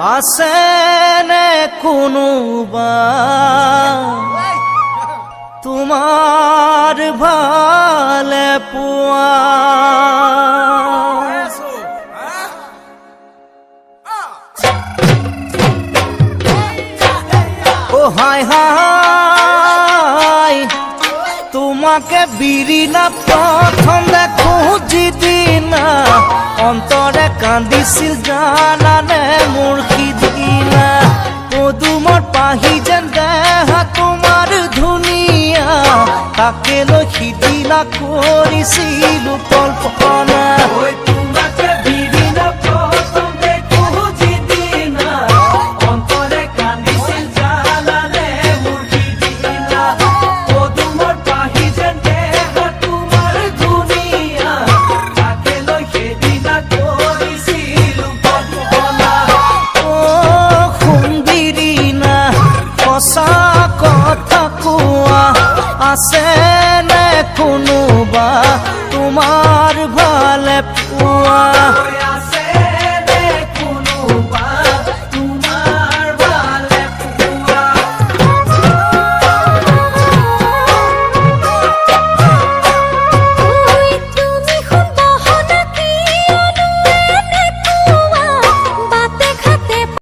আছেনে কোনোবা তোমাৰ ভালে পোৱা ও হায় হায় তোমাকে বিৰিনা প্ৰথম দেখো যিদিনা অন্তৰে কান্দিছিল জানানে মোৰ সিদিনা পদুমৰ পাহি যেন দেহা তোমাৰ ধুনীয়া তাকে লৈ সিদিনা কৰিছিলো কল্পনা